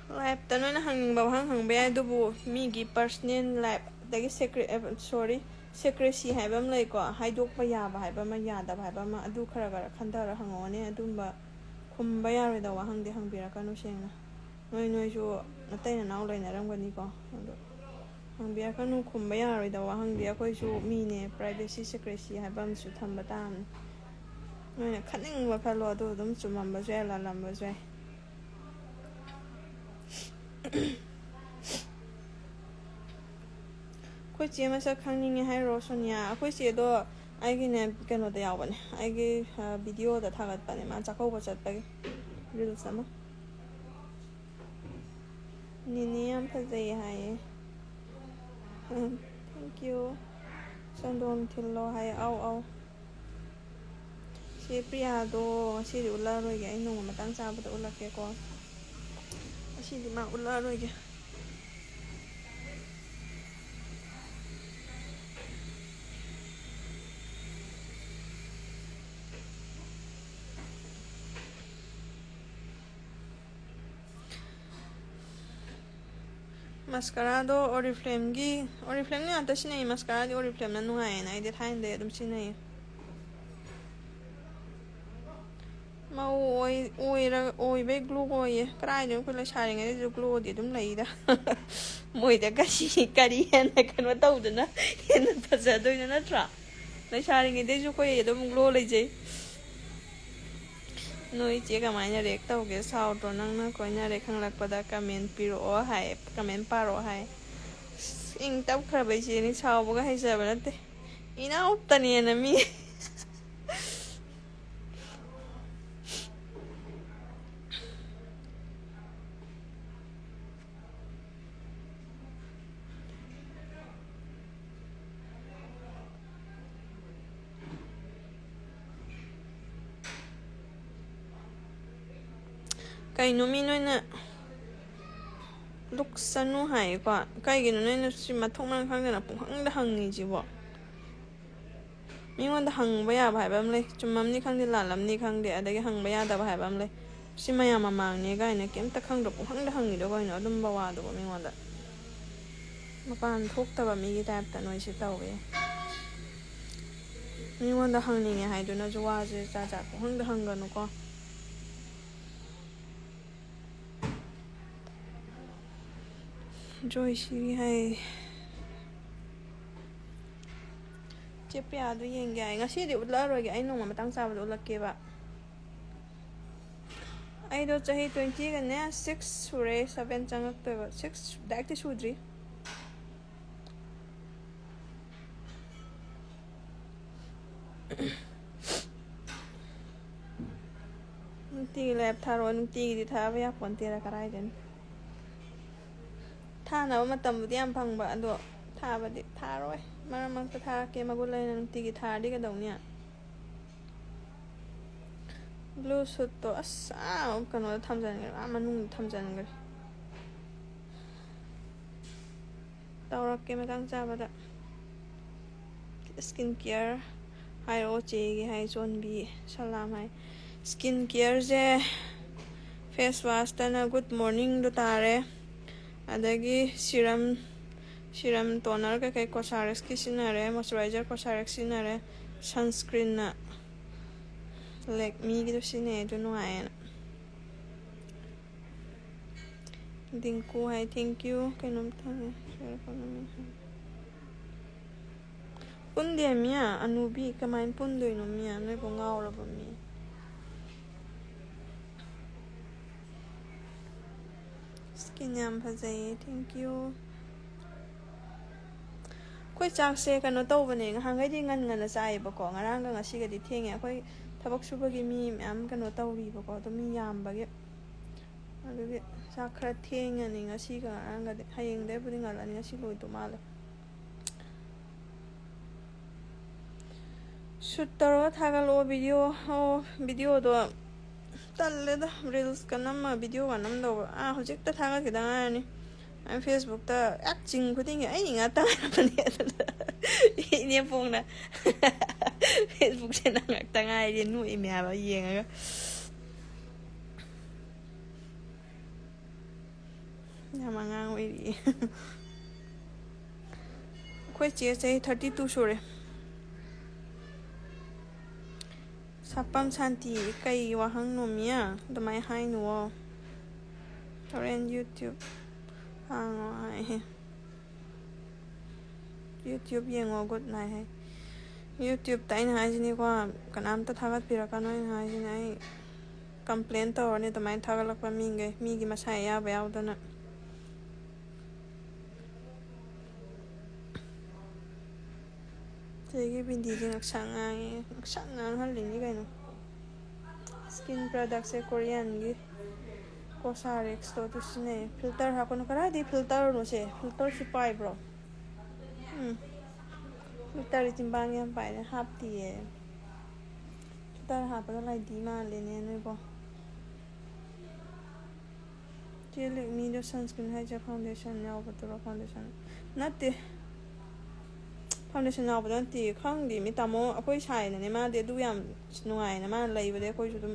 ꯂꯥꯏꯐꯇ ꯅꯣꯏꯅ ꯍꯪꯅꯤꯡꯕ ꯋꯥꯍꯪ ꯍꯪꯕ ꯌꯥꯏ ꯑꯗꯨꯕꯨ ꯃꯤꯒꯤ ꯄꯔꯁꯅꯦꯜ ꯂꯥꯏꯐ ꯑꯗꯒꯤ ꯁꯦꯀ꯭ꯔꯦꯁꯤ ꯍꯥꯏꯕ ꯑꯃ ꯂꯩꯀꯣ, ꯍꯥꯏꯗꯣꯛꯄ ꯌꯥꯕ ꯍꯥꯏꯕ ꯑꯃ, ꯌꯥꯗꯕ ꯍꯥꯏꯕ ꯑꯃ, ꯑꯗꯨ ꯈꯔ ꯈꯔ ꯈꯟꯊꯔ ꯍꯪꯉꯛꯑꯣꯅꯦ. ꯑꯗꯨꯝꯕ ꯈꯨꯝꯕ ꯌꯥꯔꯣꯏꯗꯕ ꯋꯥꯍꯪꯗꯤ ꯍꯪꯕꯤꯔꯛꯀꯅꯨ ꯁꯦꯡꯅ. ꯅꯣꯏꯁꯨ ꯅꯇꯩ ꯅꯅꯥꯎ ꯂꯩꯅꯔꯝꯒꯅꯤꯀꯣ, ꯑꯗꯣ ꯍꯪꯕꯤꯔꯛꯀꯅꯨ. ꯈꯨꯝꯕ ꯌꯥꯔꯣꯏꯗꯕ ꯋꯥꯍꯪꯗꯤ, ꯑꯩꯈꯣꯏꯁꯨ ꯃꯤꯅꯦ, ꯄ꯭ꯔꯥꯏꯚꯦꯁꯤ ꯁꯦꯀ꯭ꯔꯦꯁꯤ ꯍꯥꯏꯕ ꯑꯃꯁꯨ ꯊꯝꯕ ꯇꯥꯕꯅꯤ. ꯅꯣꯏꯅ ꯈꯟꯅꯤꯡꯕ ꯈꯜꯂꯣ, ꯑꯗꯨ ꯑꯗꯨꯝ ꯆꯨꯝꯃꯝꯕꯁꯨ ꯌꯥꯏ, ꯂꯥꯜꯂꯝꯕꯁꯨ ꯌꯥꯏ. ꯑꯩꯈꯣꯏ ꯆꯦ ꯃꯁꯛ ꯈꯪꯅꯤꯡꯉꯦ ꯍꯥꯏꯔꯣ ꯁꯣꯅꯤꯌꯥ? ꯑꯩꯈꯣꯏ ꯆꯦꯗꯣ ꯑꯩꯒꯤꯅꯦ ꯀꯩꯅꯣꯗ ꯌꯥꯎꯕꯅꯦ, ꯑꯩꯒꯤ ꯚꯤꯗꯤꯑꯣꯗ ꯊꯥꯒꯠꯄꯅꯦ, ꯃꯥ ꯆꯥꯛꯀꯧꯕ ꯆꯠꯄꯒꯤ ꯔꯤꯜꯁ ꯑꯃ. ꯅꯤꯅꯦ ꯌꯥꯝ ꯐꯖꯩ ꯍꯥꯏꯌꯦ. ꯊꯦꯡꯀ꯭ꯌꯨ. ꯆꯟꯗꯣꯟ ꯊꯤꯜꯂꯣ ꯍꯥꯏꯌꯦ. ꯑꯧ ꯑꯧ. ꯆꯦ ꯄ꯭ꯔꯤꯌꯥꯗꯣ ꯉꯁꯤꯗꯤ ꯎꯠꯂꯛꯑꯔꯣꯏꯒꯦ, ꯑꯩ ꯅꯣꯡꯃ ꯃꯇꯥꯡ ꯆꯥꯕꯗ ꯎꯠꯂꯛꯀꯦꯀꯣ. ꯉꯁꯤꯗꯤ ꯃꯥ ꯎꯠꯂꯛꯑꯔꯣꯏꯒꯦ. ꯃꯁꯀꯔꯥꯗꯣ ꯑꯣꯔꯤꯐ꯭ꯂꯦꯝꯒꯤ ꯉꯥꯛꯇ ꯁꯤꯖꯤꯟꯅꯩ. ꯃꯁꯀꯔꯥꯗꯤ ꯑꯣꯔꯤꯐ꯭ꯂꯦꯝꯅ ꯅꯨꯡꯉꯥꯏꯌꯦꯅ ꯑꯩꯗꯤ ꯊꯥꯏꯅꯗꯩ ꯑꯗꯨꯝ ꯁꯤꯖꯤꯟꯅꯩꯌꯦ. ꯃꯧ ꯑꯣꯏꯕꯩ ꯒ꯭ꯂꯣ ꯑꯣꯏꯌꯦ. ꯀꯗꯥꯏꯗꯅꯣ ꯑꯩꯈꯣꯏ ꯂꯩꯁꯥꯔꯤꯉꯩꯗꯁꯨ ꯒ꯭ꯂꯣꯗꯤ ꯑꯗꯨꯝ ꯂꯩꯗ. ꯃꯣꯏꯗ ꯀꯔꯤ ꯍꯦꯟꯅ ꯀꯩꯅꯣ ꯇꯧꯗꯅ ꯍꯦꯟꯅ ꯐꯖꯗꯣꯏꯅꯣ, ꯅꯠꯇ꯭ꯔꯥ? ꯂꯩꯁꯥꯔꯤꯉꯩꯗꯩꯁꯨ ꯑꯩꯈꯣꯏ ꯑꯗꯨꯝ ꯒ꯭ꯂꯣ ꯂꯩꯖꯩ. ꯅꯣꯏ ꯏꯆꯦ ꯀꯃꯥꯏꯅ ꯔꯤꯌꯦꯛ ꯇꯧꯒꯦ? ꯁꯥꯎꯗ꯭ꯔꯣ? ꯅꯪꯅ ꯀꯣꯏꯅꯔꯦ ꯈꯪꯂꯛꯄꯗ ꯀꯃꯦꯟ ꯄꯤꯔꯛꯑꯣ ꯍꯥꯏ, ꯀꯃꯦꯟ ꯄꯥꯔꯛꯑꯣ ꯍꯥꯏ. ꯏꯪ ꯇꯞꯈ꯭ꯔꯕ ꯏꯆꯦꯅꯤ, ꯁꯥꯎꯕꯒ ꯍꯩꯖꯕ ꯅꯠꯇꯦ. ꯏꯅꯥꯎꯇꯅꯦꯅ ꯃꯤ. ꯀꯩꯅꯣ ꯃꯤ ꯅꯣꯏꯅ ꯂꯨꯛꯁꯅꯨ ꯍꯥꯏꯌꯦꯀꯣ. ꯀꯩꯒꯤꯅꯣ ꯅꯣꯏꯅ ꯁꯤ ꯃꯊꯣꯡ ꯃꯔꯝ ꯈꯪꯗꯅ ꯄꯨꯡꯍꯪꯗ ꯍꯪꯉꯤꯁꯤꯕꯣ? ꯃꯤꯉꯣꯟꯗ ꯍꯪꯕ ꯌꯥꯕ ꯍꯥꯏꯕ ꯑꯃ ꯂꯩ. ꯆꯨꯝꯃꯝꯅꯤ ꯈꯪꯗꯦ, ꯂꯥꯜꯂꯝꯅꯤ ꯈꯪꯗꯦ, ꯑꯗꯒꯤ ꯍꯪꯕ ꯌꯥꯗꯕ ꯍꯥꯏꯕ ꯑꯃ ꯂꯩ. ꯁꯤ ꯃꯌꯥꯝ ꯃꯃꯥꯡꯅꯦ ꯀꯥꯏꯅ ꯀꯩꯝꯇ ꯈꯪꯗ꯭ꯔꯣ ꯄꯨꯡꯍꯪꯗ ꯍꯪꯉꯤꯗꯣ ꯀꯩꯅꯣ? ꯑꯗꯨꯝꯕ ꯋꯥꯗꯨꯕꯣ ꯃꯤꯉꯣꯟꯗ? ꯃꯄꯥꯟ ꯊꯣꯛꯇꯕ ꯃꯤꯒꯤ ꯇꯥꯏꯞꯇ ꯅꯣꯏꯁꯤ ꯇꯧꯋꯦ. ꯃꯤꯉꯣꯟꯗ ꯍꯪꯅꯤꯡꯉꯦ ꯍꯥꯏꯗꯨꯅꯁꯨ ꯋꯥꯁꯦ ꯖꯥꯠ ꯖꯥꯠ ꯄꯨꯡꯍꯪꯗ ꯍꯪꯒꯅꯨꯀꯣ. ꯖꯣꯏꯁꯤ ꯍꯥꯏ. ꯆꯦ ꯄ꯭ꯔꯤꯌꯥꯗꯣ ꯌꯦꯡꯒꯦ ꯍꯥꯏ. ꯉꯁꯤꯗꯤ ꯎꯠꯂꯛꯑꯔꯣꯏꯒꯦ, ꯑꯩ ꯅꯣꯡꯃ ꯃꯇꯥꯡ ꯆꯥꯕꯗ ꯎꯠꯂꯛꯀꯦꯕ. ꯑꯩꯗꯣ ꯆꯍꯤ 20ꯒꯅꯦ 6 ꯁꯨꯔꯦ, 7 ꯆꯪꯉꯛꯇꯣꯏꯕ. 6 ꯗꯥꯏꯔꯦꯛꯇꯤ ꯁꯨꯗ꯭ꯔꯤ. ꯅꯨꯡꯇꯤꯒꯤ ꯂꯥꯏꯞ ꯊꯥꯔꯛꯑꯣ. ꯅꯨꯡꯇꯤꯒꯤꯗꯤ ꯊꯥꯕ ꯌꯥꯄꯣꯟꯇꯦꯗ, ꯀꯔꯥꯏꯗꯩꯅꯣ. ꯊꯥꯅꯕ ꯃꯇꯝꯕꯨꯗꯤ ꯌꯥꯝ ꯐꯪꯕ, ꯑꯗꯣ ꯊꯥꯕꯗꯤ ꯊꯥꯔꯣꯏ. ꯃꯔꯛ ꯃꯔꯛꯇ ꯊꯥꯔꯛꯀꯦ, ꯃꯒꯨꯟ ꯂꯩꯅ. ꯅꯨꯡꯇꯤꯒꯤ ꯊꯥꯔꯗꯤ ꯀꯩꯗꯧꯅꯤ? ꯕ꯭ꯂꯨ ꯁꯨꯠꯇꯣ ꯑꯁ ꯀꯩꯅꯣꯗ ꯊꯝꯖꯤꯟꯈ꯭ꯔꯦ, ꯃꯅꯨꯡꯗ ꯊꯝꯖꯤꯟꯈ꯭ꯔꯦ. ꯇꯧꯔꯛꯀꯦ ꯃꯇꯥꯡ ꯆꯥꯕꯗ. ꯁ꯭ꯀꯤꯟ ꯀꯤꯌꯔ ꯍꯥꯏꯔꯛꯑꯣ ꯆꯦꯒꯤ ꯍꯥꯏ. ꯆꯣꯟꯕꯤ ꯁꯂꯥꯝ ꯍꯥꯏ. ꯁ꯭ꯀꯤꯟ ꯀꯤꯌꯔꯁꯦ ꯐꯦꯁ ꯋꯥꯁꯇꯅ ꯒꯨꯗ ꯃꯣꯔꯅꯤꯡꯗꯣ ꯇꯥꯔꯦ. ꯑꯗꯒꯤ ꯁꯤꯔꯝ ꯇꯣꯅꯔ ꯀꯩꯀꯩ ꯀꯣꯁꯥꯔꯦꯛꯁꯀꯤ ꯁꯤꯖꯤꯟꯅꯔꯦ. ꯃꯣꯏꯆꯔꯥꯏꯖꯔ ꯀꯣꯁꯥꯔꯦꯛꯁ ꯁꯤꯖꯤꯟꯅꯔꯦ. ꯁꯟꯁꯀ꯭ꯔꯤꯟꯅ ꯂꯦꯛꯃꯤꯒꯤꯗꯣ ꯁꯤꯖꯤꯟꯅꯩ, ꯑꯗꯨ ꯅꯨꯡꯉꯥꯏꯌꯦꯅ. ꯗꯤꯡꯀꯨ ꯍꯥꯏ. ꯊꯦꯡꯀ꯭ꯌꯨ. ꯀꯩꯅꯣꯝꯇ ꯄꯨꯟꯗꯦ ꯃꯤ ꯑꯅꯨꯕꯤ. ꯀꯃꯥꯏꯅ ꯄꯨꯟꯗꯣꯏꯅꯣ ꯃꯤ? ꯅꯣꯏꯕꯨ ꯉꯥꯎꯔꯕ ꯃꯤ? ꯁ꯭ꯀꯤꯟ ꯌꯥꯝ ꯐꯖꯩꯌꯦ. ꯊꯦꯡꯀ꯭ꯌꯨ. ꯑꯩꯈꯣꯏ ꯆꯥꯛꯁꯦ ꯀꯩꯅꯣ ꯇꯧꯕꯅꯦ, ꯉꯍꯥꯟꯈꯩꯗꯤ ꯉꯟꯅ ꯆꯥꯏꯌꯦꯕꯀꯣ. ꯉꯔꯥꯡꯒ ꯉꯁꯤꯒꯗꯤ ꯊꯦꯡꯉꯦ. ꯑꯩꯈꯣই ꯊꯕꯛ ꯁꯨꯕꯒꯤ ꯃꯤ ꯃꯌꯥꯝ ꯀꯩꯅꯣ ꯇꯧꯔꯤꯕꯀꯣ, ꯑꯗꯨ ꯃꯤ ꯌꯥꯝꯕꯒꯤ, ꯑꯗꯨꯒꯤ ꯆꯥꯛ ꯈꯔ ꯊꯦꯡꯉꯅꯤ ꯉꯁꯤꯒ ꯉꯔꯥꯡꯒꯗꯤ. ꯍꯌꯦꯡꯗꯩꯕꯨꯗꯤ ꯉꯜꯂꯅꯤ, ꯉꯁꯤ ꯂꯣꯏꯗꯧ ꯃꯥꯜꯂꯦ. ꯁꯨꯠ ꯇꯧꯔꯒ ꯊꯥꯒꯠꯂꯛꯑꯣ ꯚꯤꯗꯤꯑꯣꯗꯣ. ꯇꯜꯂꯦꯗ ꯔꯤꯜꯁꯀ ꯅꯝꯃ ꯚꯤꯗꯤꯑꯣꯒ ꯅꯝꯗꯧꯕ. ꯍꯧꯖꯤꯛꯇ ꯊꯥꯒꯠꯈꯤꯗ ꯉꯥꯏꯔꯅꯤ. ꯑꯩ ꯐꯦꯁꯕꯨꯛꯇ ꯆꯤꯡ ꯈꯨꯗꯤꯡꯒꯤ ꯑꯩ ꯉꯥꯛꯇ ꯉꯥꯏꯔꯕꯅꯤ. ꯑꯗꯨꯗ ꯏꯅꯦꯄꯣꯡꯅ ꯐꯦꯁꯕꯨꯛꯁꯦ ꯅꯪ ꯉꯥꯛꯇ ꯉꯥꯏꯔꯦ, ꯅꯣꯛꯏꯅꯦ ꯍꯥꯏꯕ ꯌꯦꯡꯉꯒ. ꯌꯥꯝ ꯑꯉꯥꯡ ꯑꯣꯏꯔꯤ ꯑꯩꯈꯣꯏ ꯆꯦ ꯆꯍꯤ 32 ꯁꯨꯔꯦ ꯁꯥꯄꯝ ꯁꯥꯟꯇꯤ ꯀꯩ ꯋꯥꯍꯪꯅꯣꯃꯤꯌꯥ ꯑꯗꯨꯃꯥꯏꯅ ꯍꯥꯏꯅꯨꯋꯣ ꯍꯣꯔꯦꯟ ꯌꯨꯇ꯭ꯌꯨꯕ ꯍꯥꯡꯉꯣ ꯍꯥꯏ ꯌꯨꯇ꯭ꯌꯨꯕ ꯌꯦꯡꯉꯣ ꯒꯨꯗ ꯅꯥꯏꯠ ꯍꯥꯏ ꯌꯨꯇ꯭ꯌꯨꯕꯇ ꯑꯩꯅ ꯍꯥꯏꯁꯤꯅꯤꯀꯣ ꯀꯅꯥꯝꯇ ꯊꯥꯒꯠꯄꯤꯔꯛꯀꯅꯣ ꯑꯩꯅ ꯍꯥꯏꯁꯤꯅꯤ ꯑꯩ ꯀꯝꯄ꯭ꯂꯦꯟ ꯇꯧꯔꯅꯤ ꯑꯗꯨꯃꯥꯏꯅ ꯊꯥꯒꯠꯂꯛꯄ ꯃꯤꯒꯤ ꯃꯁꯥ ꯑꯌꯥꯕ ꯌꯥꯎꯗꯅ ꯁꯤꯒꯤ ꯕꯤꯟꯗꯤꯁꯦ ꯉꯛꯁꯪ ꯉꯥꯡꯉꯦ ꯉꯛꯁꯪ ꯉꯥꯡꯍꯜꯂꯤꯅꯤ ꯀꯩꯅꯣ ꯁ꯭ꯀꯤꯟ ꯄ꯭ꯔꯗꯛꯁꯦ ꯀꯣꯔꯤꯌꯥꯟꯒꯤ ꯀꯣꯁꯥꯔꯤꯛꯁꯇꯣ ꯑꯗꯨ ꯁꯤꯖꯤꯟꯅꯩ ꯐꯤꯜꯇꯔ ꯍꯥꯞꯄꯅꯨ ꯀꯗꯥꯏꯗꯒꯤ ꯐꯤꯜꯇꯔꯅꯣꯁꯦ ꯐꯤꯜꯇꯔꯁꯤ ꯄꯥꯏꯕ꯭ꯔꯣ ꯐꯤꯜꯇꯔ ꯆꯤꯡꯕꯥꯡ ꯌꯥꯝ ꯄꯥꯏꯅ ꯍꯥꯞꯇꯤꯌꯦ ꯐꯤꯜꯇꯔ ꯍꯥꯞꯄꯗ ꯂꯩꯗꯤ ꯃꯥꯜꯂꯦꯅꯦ ꯅꯣꯏꯕꯣ ꯆꯦ ꯂꯦꯛꯃꯤꯗꯣ ꯁꯟꯁꯀ꯭ꯔꯤꯟ ꯍꯥꯏꯁꯦ ꯐꯥꯎꯟꯗꯦꯁꯟ ꯌꯥꯎꯕꯗꯨꯔꯣ ꯐꯥꯎꯟꯗꯦꯁꯟ ꯅꯠꯇꯦ ꯐꯥꯎꯟꯗꯦꯁꯟ ꯌꯥꯎꯕꯗ ꯅꯠꯇꯦ ꯈꯪꯗꯦ ꯃꯤ ꯇꯥꯃꯣ ꯑꯩꯈꯣꯏ ꯁꯥꯏꯅꯅꯦ ꯃꯥꯗꯤ ꯑꯗꯨ ꯌꯥꯝ ꯅꯨꯡꯉꯥꯏꯅ ꯃꯥꯅ ꯂꯩꯕꯗꯤ ꯑꯩꯈꯣꯏꯁꯨ ꯑꯗꯨꯝ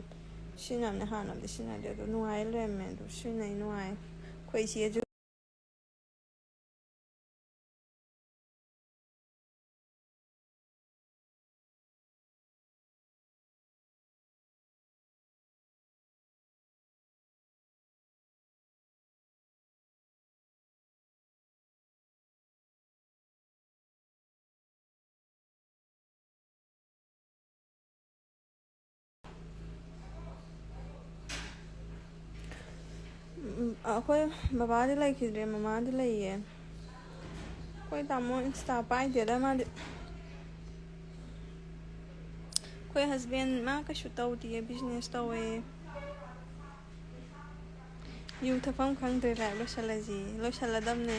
ꯁꯤꯖꯤꯟꯅꯕꯅꯦ ꯍꯥꯟꯅꯕꯨꯗꯤ ꯁꯤꯖꯤꯟꯅꯗꯦ ꯑꯗꯣ ꯅꯨꯡꯉꯥꯏ ꯂꯩꯔꯝꯃꯦ ꯑꯗꯨ ꯁꯤꯖꯤꯟꯅꯩ ꯅꯨꯡꯉꯥꯏ ꯑꯩꯈꯣꯏ ꯏꯆꯦꯁꯨ ꯑꯩꯈꯣꯏ ꯕꯕꯥꯗꯤ ꯂꯩꯈꯤꯗ꯭ꯔꯦ ꯃꯃꯥꯗꯤ ꯂꯩꯌꯦ ꯑꯩꯈꯣꯏ ꯇꯥꯃꯣ ꯏꯟꯁꯇꯥ ꯄꯥꯏꯗꯦꯗ ꯃꯥꯗꯤ ꯑꯩꯈꯣꯏ ꯍꯁꯕꯦꯟ ꯃꯥ ꯀꯩꯁꯨ ꯇꯧꯗꯤꯌꯦ ꯕꯤꯖꯤꯅꯦꯁ ꯇꯧꯋꯦ ꯌꯨ ꯊꯛꯐꯝ ꯈꯪꯗ꯭ꯔꯦ ꯂꯥꯏꯚ ꯂꯣꯏꯁꯤꯜꯂꯁꯤ ꯂꯣꯏꯁꯤꯜꯂꯗꯝꯅꯦ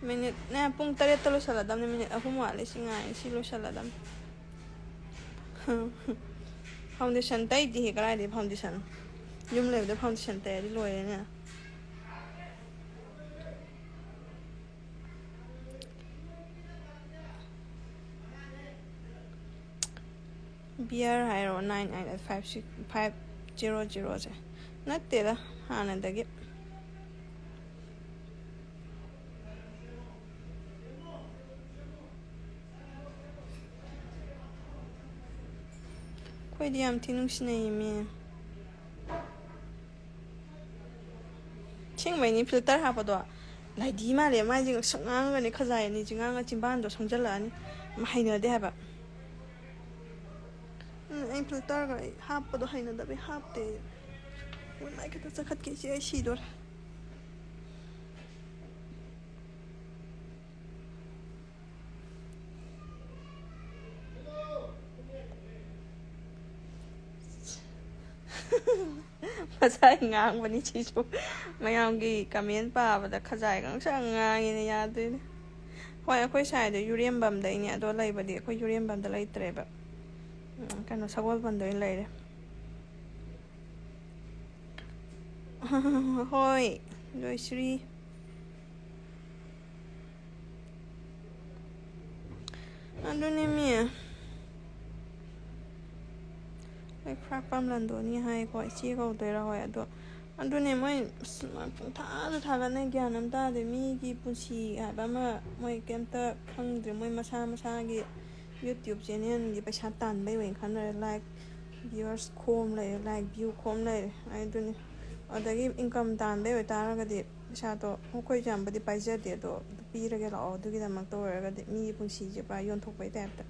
ꯃꯤꯅꯤꯠꯅꯦ ꯄꯨꯡ 8ꯇ ꯂꯣꯏꯁꯤꯜꯂꯗꯝꯅꯦ ꯃꯤꯅꯤꯠ 3 ꯋꯥꯠꯂꯤ ꯁꯤ ꯉꯥꯏ ꯁꯤ ꯂꯣꯏꯁꯤꯜꯂꯗꯝꯅꯦ ꯐꯥꯎꯟꯗꯦꯁꯟ ꯇꯩꯗꯤꯍꯦ ꯀꯗꯥꯏꯗꯩ ꯐꯥꯎꯟꯗꯦꯁꯟ ꯌꯨꯝ ꯂꯩꯕꯗ ꯐꯥꯎꯟꯗꯦꯁꯟ ꯇꯩꯔꯗꯤ ꯂꯣꯏꯔꯦꯅꯦ ꯕꯤꯌꯔ ꯍꯥꯏꯔꯣ 98856 500 ꯅꯠꯇꯦꯗ ꯍꯥꯟꯅꯗꯒꯤ ꯑꯩꯈꯣꯏꯗꯤ ꯌꯥꯝ ꯊꯤ ꯅꯨꯡꯁꯤꯅꯩꯌꯦꯃꯤ ꯑꯁꯦꯡꯕꯩꯅꯤ ꯐꯤꯜꯇꯔ ꯍꯥꯞꯄꯗꯣ ꯂꯥꯏꯗꯤ ꯃꯥꯜꯂꯦ ꯃꯥꯏꯁꯦ ꯉꯛꯁꯪ ꯉꯥꯡꯉꯒꯅꯦ ꯈꯖꯥꯏ ꯑꯅꯤꯁꯦ ꯉꯥꯡꯉ ꯆꯤꯝꯕꯥꯟꯗꯣ ꯁꯪꯖꯜꯂꯛꯑꯅꯤ ꯍꯩꯅꯗꯦ ꯍꯥꯏꯕ ꯑꯩ ꯐꯤꯜꯇꯔꯒ ꯑꯩ ꯍꯥꯞꯄꯗꯣ ꯍꯩꯅꯗꯕꯩ ꯍꯥꯞꯇꯦ ꯃꯥꯏ ꯈꯛꯇ ꯆꯈꯠꯀꯦ ꯏꯆꯦ ꯑꯩ ꯁꯤꯗꯣꯔꯦ ꯉꯁꯥꯏ ꯉꯥꯡꯕꯅꯤ ꯁꯤꯁꯨ ꯃꯌꯥꯝꯒꯤ ꯀꯃꯦꯟ ꯄꯥꯕꯗ ꯈꯖꯥꯏꯒ ꯉꯪꯁꯪ ꯉꯥꯡꯉꯤꯅ ꯌꯥꯗꯣꯏꯅꯦ ꯍꯣꯏ ꯑꯩꯈꯣꯏ ꯁꯥꯏꯗꯣ ꯌꯨꯔꯦꯝꯕꯝꯗꯩꯅꯦ ꯑꯗꯣ ꯂꯩꯕꯗꯤ ꯑꯩꯈꯣই ꯌꯨꯔꯦꯝꯕꯝꯗ ꯂꯩꯇ꯭ꯔꯦꯕ ꯀꯩꯅꯣ ꯁꯒꯣꯜꯕꯟꯗ ꯑꯣꯏꯅ ꯂꯩꯔꯦ ꯍꯣꯏ ꯂꯣꯏꯁ꯭ꯔꯤ ꯑꯗꯨꯅꯦꯃꯤ ꯍꯣꯏ ꯈ꯭ꯔꯥꯛ ꯄꯥꯝ ꯍꯥꯏꯀꯣ ꯏꯆꯦ ꯀꯧꯗꯣꯏꯔꯥ ꯍꯣꯏ ꯑꯗꯣ ꯑꯗꯨꯅꯦ ꯃꯣꯏ ꯄꯨꯡꯊꯥꯗ ꯊꯥꯒꯠꯅꯩ ꯒ꯭ꯌꯥꯟ ꯑꯃ ꯇꯥꯗꯦ ꯃꯤꯒꯤ ꯄꯨꯟꯁꯤ ꯍꯥꯏꯕ ꯑꯃ ꯃꯣꯏ ꯀꯩꯝꯇ ꯈꯪꯗ꯭ꯔꯦ ꯃꯣꯏ ꯃꯁꯥ ꯃꯁꯥꯒꯤ ꯌꯨꯇ꯭ꯌꯨꯕ ꯆꯦꯅꯦꯜꯒꯤ ꯄꯩꯁꯥ ꯇꯥꯟꯕꯩ ꯑꯣꯏꯅ ꯈꯟꯅꯔꯦ ꯂꯥꯏꯛ ꯚ꯭ꯌꯨꯋꯔꯁ ꯈꯣꯝ ꯂꯩꯔꯦ ꯂꯥꯏꯛ ꯚ꯭ꯌꯨ ꯈꯣꯝ ꯂꯩꯔꯦ ꯑꯗꯨꯅꯤ ꯑꯗꯒꯤ ꯏꯟꯀꯝ ꯇꯥꯟꯕꯩ ꯑꯣꯏꯇꯥꯔꯒꯗꯤ ꯄꯩꯁꯥꯗꯣ ꯑꯩꯈꯣꯏꯁꯨ ꯌꯥꯝꯕꯨꯗꯤ ꯄꯥꯏꯖꯗꯦ ꯑꯗꯣ ꯄꯤꯔꯒꯦ ꯂꯥꯛꯑꯣ ꯑꯗꯨꯒꯤꯗꯃꯛꯇ ꯑꯣꯏꯔꯒꯗꯤ ꯃꯤꯒꯤ ꯄꯨꯟꯁꯤꯁꯦ ꯄꯨꯔꯥ ꯌꯣꯟꯊꯣꯛꯄꯩ ꯇꯥꯏꯞꯇ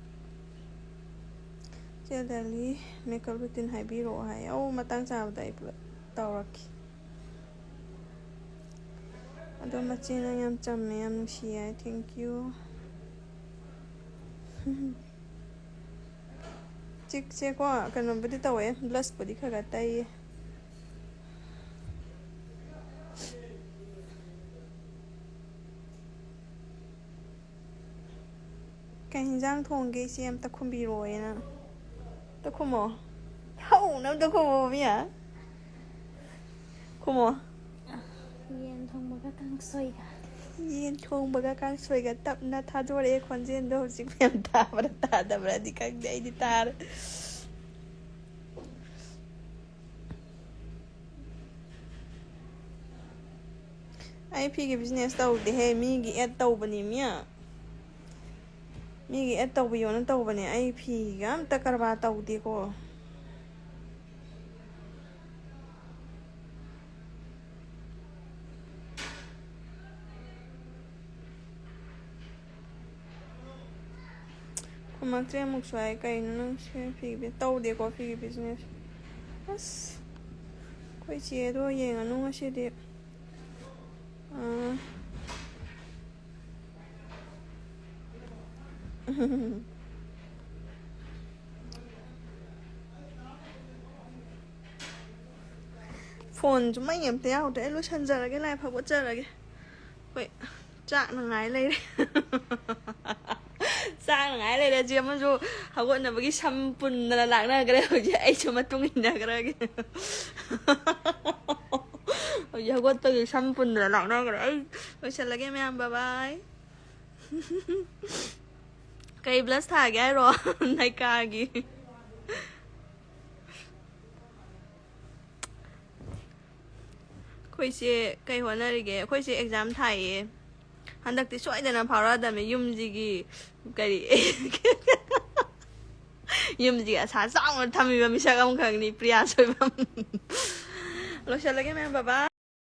ꯆꯦꯗꯂꯤ ꯃꯦꯀꯞ ꯔꯨꯇꯤꯟ ꯍꯥꯏꯕꯤꯔꯛꯑꯣ ꯍꯥꯏ ꯃꯇꯥꯡ ꯆꯥꯕꯗ ꯑꯩ ꯄꯨꯂꯞ ꯇꯧꯔꯛꯀꯦ ꯑꯗꯣ ꯃꯆꯦꯅ ꯌꯥꯝ ꯆꯝꯃꯦ ꯌꯥꯝ ꯅꯨꯡꯁꯤ ꯌꯥꯏ ꯊꯦꯡꯀ꯭ꯌꯨ ꯆꯤꯛꯁꯦꯀꯣ ꯀꯩꯅꯣꯕꯨꯗꯤ ꯇꯧꯋꯦ ꯕ꯭ꯂꯁꯄꯨꯗꯤ ꯈꯔ ꯇꯩꯌꯦ ꯀꯩ ꯌꯦꯟꯖꯥꯡ ꯊꯣꯡꯒꯦ ꯏꯆꯦ ꯑꯃꯇ ꯈꯨꯝꯕꯤꯔꯛꯑꯣꯅ ꯑꯝꯇ ꯈꯨꯝꯃꯣ ꯍꯧꯅ ꯑꯝꯇ ꯈꯨꯝꯃꯣꯃꯤ ꯈꯨꯝꯃꯣ ꯌꯦꯟ ꯊꯣꯡꯕꯒ ꯀꯥꯡꯁꯣꯏꯒ ꯌꯦꯟ ꯊꯣꯡꯕꯒ ꯀꯥꯡꯁꯣꯏꯒ ꯇꯞꯅ ꯊꯥꯗꯣꯔꯛꯑꯦ ꯈꯣꯟꯖꯦꯜꯗꯣ ꯍꯧꯖꯤꯛ ꯃꯌꯥꯝ ꯇꯥꯕ꯭ꯔꯥ ꯇꯥꯗꯕ꯭ꯔꯥꯗꯤ ꯈꯪꯗꯦ ꯑꯩꯗꯤ ꯇꯥꯔꯦ ꯑꯩ ꯐꯤꯒꯤ ꯕꯤꯖꯤꯅꯦꯁ ꯇꯧꯗꯦꯍꯦ ꯃꯤꯒꯤ ꯑꯦꯗ ꯇꯧꯕꯅꯤ ꯃꯤꯒꯤ ꯑꯦꯗ ꯇꯧꯕꯤꯌꯣꯅ ꯇꯧꯕꯅꯦ ꯑꯩ ꯐꯤꯒ ꯑꯝꯇ ꯀꯔꯕꯥꯔ ꯇꯧꯗꯦꯀꯣ ꯈꯨꯝꯃꯛꯇ꯭ꯔꯦ ꯑꯃꯨꯛꯁꯨ ꯍꯥꯏ ꯀꯩꯅꯣ ꯅꯪ ꯐꯤꯒꯤ ꯇꯧꯗꯦꯀꯣ ꯐꯤꯒꯤ ꯕꯤꯖꯤꯅꯦꯁ ꯑꯁ ꯑꯩꯈꯣꯏ ꯆꯦꯗꯣ ꯌꯦꯡꯉꯅꯨ ꯉꯁꯤꯗꯤ ꯐꯣꯟꯁꯨ ꯃꯩ ꯑꯝꯇ ꯌꯥꯎꯗ꯭ꯔꯦ ꯑꯩ ꯂꯣꯏꯁꯟꯖꯔꯒꯦ ꯂꯥꯏ ꯐꯒꯠꯆꯔꯒꯦ ꯍꯣꯏ ꯆꯥꯛꯅꯉꯥꯏ ꯂꯩꯔꯦ ꯆꯥꯛꯅꯉꯥꯏ ꯂꯩꯔꯦ ꯆꯦ ꯑꯃꯁꯨ ꯍꯧꯒꯠꯅꯕꯒꯤ ꯁꯝ ꯄꯨꯟꯗꯅ ꯂꯥꯛꯅꯈ꯭ꯔꯦ ꯍꯧꯖꯤꯛ ꯑꯩꯁꯨ ꯃꯇꯨꯡ ꯏꯟꯅꯈ꯭ꯔꯒꯦ ꯍꯧꯖꯤꯛ ꯍꯧꯒꯠꯄꯒꯤ ꯁꯝ ꯄꯨꯟꯗꯅ ꯂꯥꯛꯅꯈ꯭ꯔꯦ ꯑꯩ ꯂꯣꯏꯁꯜꯂꯒꯦ ꯃꯌꯥꯝ ꯕꯥꯏ ꯀꯩ ꯕ꯭ꯂꯁ ꯊꯥꯒꯦ ꯍꯥꯏꯔꯣ ꯅꯥꯏꯀꯥꯒꯤ ꯑꯩꯈꯣꯏꯁꯦ ꯀꯩ ꯍꯣꯠꯅꯔꯤꯒꯦ ꯑꯩꯈꯣꯏꯁꯦ ꯑꯦꯛꯖꯥꯝ ꯊꯥꯏꯌꯦ ꯍꯟꯗꯛꯇꯤ ꯁꯣꯏꯗꯅ ꯐꯥꯎꯔꯛꯑꯗꯕꯅꯤ ꯌꯨꯝꯁꯤꯒꯤ ꯀꯔꯤ ꯌꯨꯝꯁꯤꯒꯤ ꯑꯁꯥ ꯆꯥꯎꯅ ꯊꯝꯃꯤꯕ ꯃꯤꯁꯛ ꯑꯃꯈꯛꯅꯤ ꯄ꯭ꯔꯤꯌꯥ ꯁꯣꯏꯕꯝ ꯂꯣꯏꯁꯜꯂꯒꯦ ꯃꯌꯥꯝ ꯕꯥꯏ